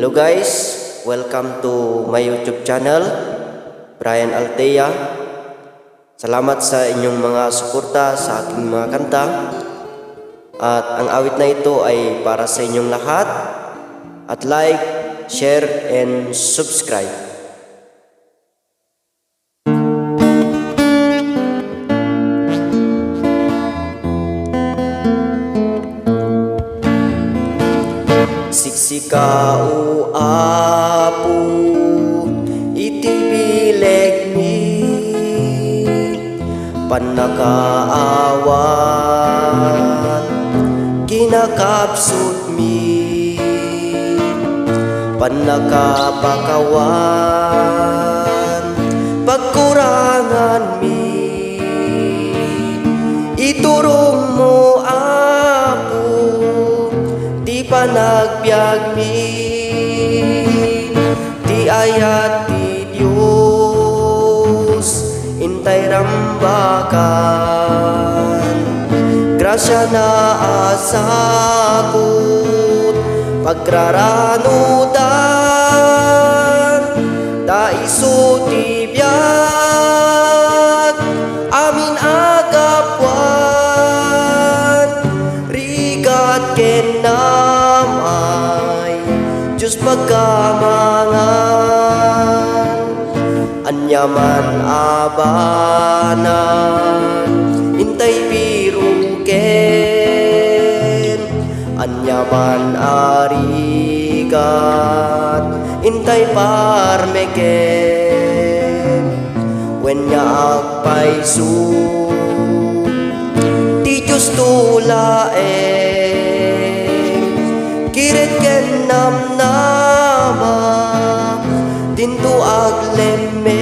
Hello guys, welcome to my YouTube channel, Brian Altea. Salamat sa inyong mga suporta sa aking mga kanta. At ang awit na ito ay para sa inyong lahat. At like, share, and subscribe. Siksika o apo iti bileg mi panakaawan kinakapsut mi panakapakawan pagkurangan mi iturong mo apo di panagbiag mi di ayat ti Diyos intay rambakan grasya na asakot pagraranudan daiso ti biag amin agapwan rigat ken namay Diyos pagkamangan anyaman abanan intay piruken anyaman arigat intay parmeken wenya agpaiso ti Diyos tulaeng kiret ken namnama dinto aglemeng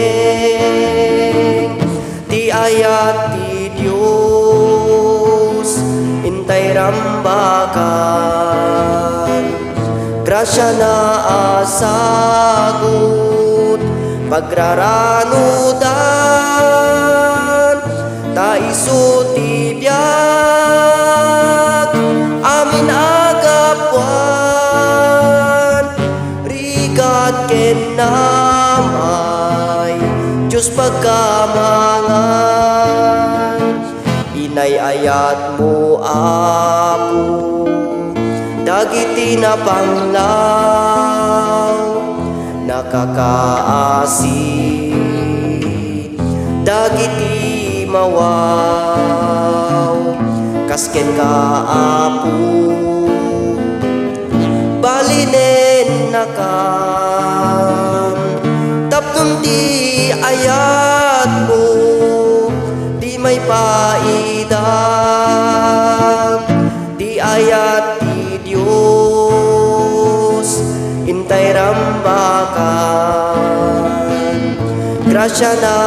ti ayat ti Diyos intay rambakan grasya na asagot pagraranudan taiso ti biag amin agapwan rigat ken namay Diyos pagkamangan inay ayat mo apo dagiti na panglaw nakakaasi dagiti mawaw kasken ka apo balinen nakam tapnon di ayat mo di may paidang di ayat ti Diyos intay rambakan grasya na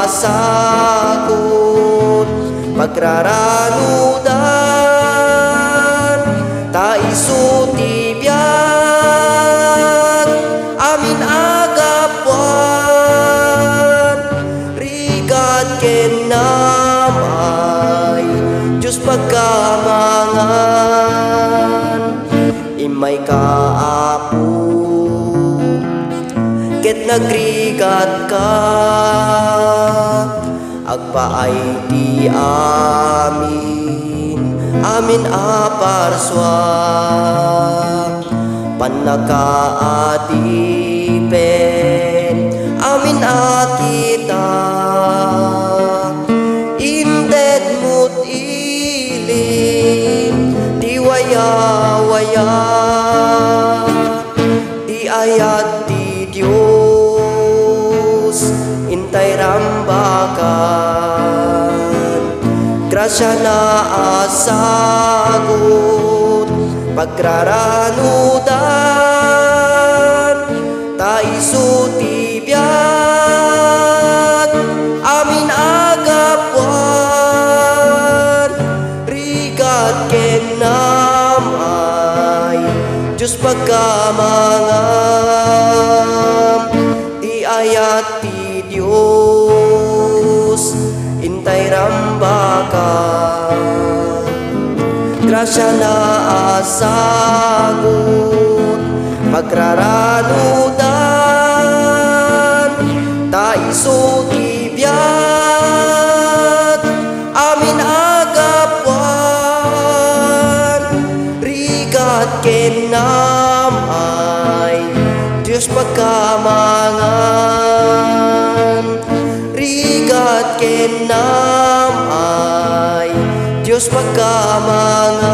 asakot pagraranudan taiso ti biag amin agapwan rigat ken namay Diyos pagkamangan imay kaapo ket nagrigat ka agpaay ti amin aparswa panakaatipen amin akita inted mo't ilim di waya-waya di ayat ti Diyos intay rambakan grasya na asagot pagraranudan taiso ti biag amin agapwan rigat ken namay Diyos pagkamangan ti ayat ti Diyos intay rambakan grasya na asagot pag pagraranudan, ta isu tibiyat amin agapuan, rigat kenam ay Diyos pagkamangan, rigat kenam ay Diyos pagkamangan.